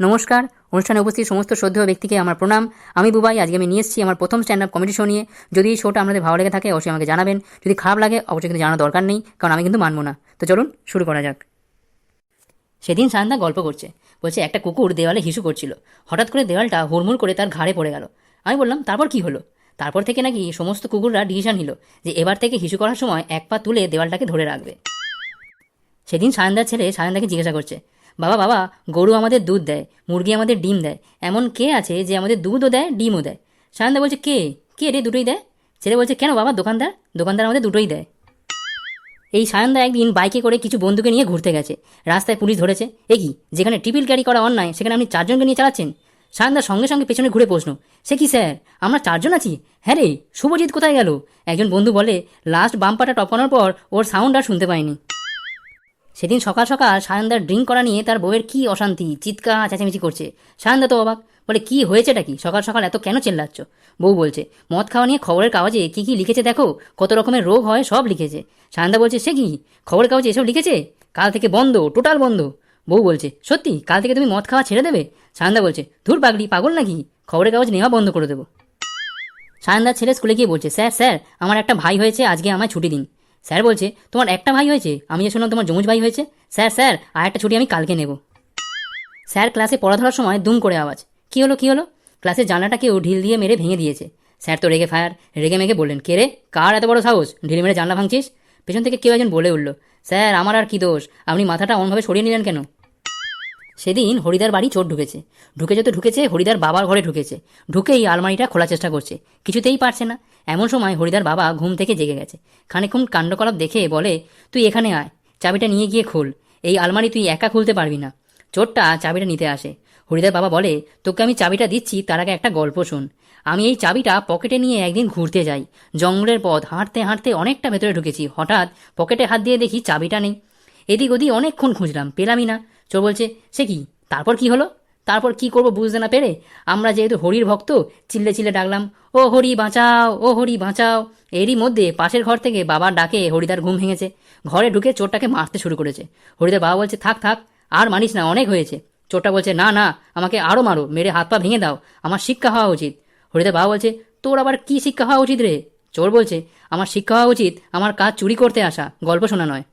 নমস্কার। অনুষ্ঠানে উপস্থিত সমস্ত শ্রদ্ধেয় ব্যক্তিকে আমার প্রণাম। আমি বুবাই। আজকে আমি নিয়ে এসেছি আমার প্রথম স্ট্যান্ড আপ কমেডি শো নিয়ে। যদি এই শোটা আপনাদের ভালো লেগে থাকে অবশ্যই আমাকে জানাবেন। যদি খারাপ লাগে অবশ্যই কিন্তু জানার দরকার নেই, কারণ আমি কিন্তু মানবো না। তো চলুন শুরু করা যাক। সেদিন সায়নদা গল্প করছে, বলছে একটা কুকুর দেওয়ালে হিসু করছিল। হঠাৎ করে দেওয়ালটা হুড়মুড় করে তার ঘাড়ে পড়ে গেল। আমি বললাম, তারপর কি হলো? তারপর থেকে নাকি সমস্ত কুকুররা ডিসিশন নিল যে এবার থেকে হিসু করার সময় এক পা তুলে দেওয়ালটাকে ধরে রাখবে। সেদিন সায়নদার ছেলে সায়নদাকে জিজ্ঞাসা করছে, বাবা বাবা, গরু আমাদের দুধ দেয়, মুরগি আমাদের ডিম দেয়, এমন কে আছে যে আমাদের দুধও দেয় ডিমও দেয়? সায়নদা বলছে, কে কে রে, দুটোই দেয়। ছেলে বলছে, কেন বাবা? দোকানদার দোকানদার আমাদের দুটোই দেয়। এই সায়নদা একদিন বাইকে করে কিছু বন্ধুকে নিয়ে ঘুরতে গেছে। রাস্তায় পুলিশ ধরেছে। এ কি, যেখানে টিপিল ক্যারি করা অন্যায় সেখানে আপনি চারজনকে নিয়ে চালাচ্ছেন? সায়নদার সঙ্গে সঙ্গে পেছনে ঘুরে প্রশ্ন, সে কি স্যার, আমরা চারজন আছি? হ্যাঁ রে, শুভজিৎ কোথায় গেল? একজন বন্ধু বলে, লাস্ট বাম্পারটা টপকানোর পর ওর সাউন্ড আর শুনতে পায়নি। সেদিন সকাল সকাল সায়নদার ড্রিঙ্ক করা নিয়ে তার বউয়ের কি অশান্তি, চিৎকার চেঁচামেচি করছে। সায়নদা তো অবাক, বলে, কি হয়েছেটা কি? সকাল সকাল এত কেন চেল্লাচ্ছ? বউ বলছে, মদ খাওয়া নিয়ে খবরের কাগজে কি কি লিখেছে দেখো, কত রকমের রোগ হয় সব লিখেছে। সায়নদা বলছে, সে কি, খবরের কাগজে এসব লিখেছে? কাল থেকে বন্ধ, টোটাল বন্ধ। বউ বলছে, সত্যি কাল থেকে তুমি মদ খাওয়া ছেড়ে দেবে? সায়নদা বলছে, ধুর পাগলি, পাগল নাকি, খবরের কাগজ নেওয়া বন্ধ করে দেবো। সায়নদার ছেলে স্কুলে গিয়ে বলছে, স্যার স্যার, আমার একটা ভাই হয়েছে, আজকে আমায় ছুটি দিন। স্যার বলছে, তোমার একটা ভাই হয়েছে? আমি যে শুনলাম তোমার যমজ ভাই হয়েছে। স্যার স্যার, আর একটা ছুটি আমি কালকে নেব। স্যার ক্লাসে পড়া ধরার সময় দুম করে আওয়াজ, কি হলো কি হলো? ক্লাসের জানলাটা কেউ ঢিল দিয়ে মেরে ভেঙে দিয়েছে। স্যার তো রেগে ফায়ার, রেগে মেগে বললেন, কে রে, কার এত বড় সাহস, ঢিল মেরে জানলা ভাঙছিস? পেছন থেকে কেউ একজন বলে উঠল, স্যার আমার আর কি দোষ, আপনি মাথাটা অমনভাবে সরিয়ে নিলেন কেন? সেদিন হরিদার বাড়ি চোর ঢুকেছে। ঢুকেছে হরিদার বাবার ঘরে ঢুকেছে। ঢুকেই আলমারিটা খোলার চেষ্টা করছে, কিছুতেই পারছে না। এমন সময় হরিদার বাবা ঘুম থেকে জেগে গেছে। খানিকক্ষণ কাণ্ডকলাপ দেখে বলে, তুই এখানে আয়, চাবিটা নিয়ে গিয়ে খোল, এই আলমারি তুই একা খুলতে পারবি না। চোরটা চাবিটা নিতে আসে। হরিদার বাবা বলে, তোকে আমি চাবিটা দিচ্ছি, তার আগে একটা গল্প শোন। আমি এই চাবিটা পকেটে নিয়ে একদিন ঘুরতে যাই। জঙ্গলের পথ হাঁটতে হাঁটতে অনেকটা ভেতরে ঢুকেছি। হঠাৎ পকেটে হাত দিয়ে দেখি চাবিটা নেই। এদিক ওদিক অনেকক্ষণ খুঁজলাম, পেলামই না। চোর বলছে, সে কি, তারপর কি হলো? তারপর কি করব বুঝতে না পেরে আমরা যেহেতু হরির ভক্ত, চিল্লে চিল্লে ডাকলাম, ও হরি বাঁচাও, ও হরি বাঁচাও। এরই মধ্যে পাশের ঘর থেকে বাবার ডাকে হরিদার ঘুম ভেঙেছে। ঘরে ঢুকে চোরটাকে মারতে শুরু করেছে। হরিদার বাবা বলছে, থাক থাক, আর মানিস না, অনেক হয়েছে। চোরটা বলছে, না না, আমাকে আরো মারো, মেরে হাত পা ভেঙে দাও, আমার শিক্ষা হওয়া উচিত। হরিদার বাবা বলছে, তোর আবার কি শিক্ষা হওয়া উচিত রে? চোর বলছে, আমার শিক্ষা হওয়া উচিত আমার কাজ চুরি করতে আসা, গল্প শোনা নয়।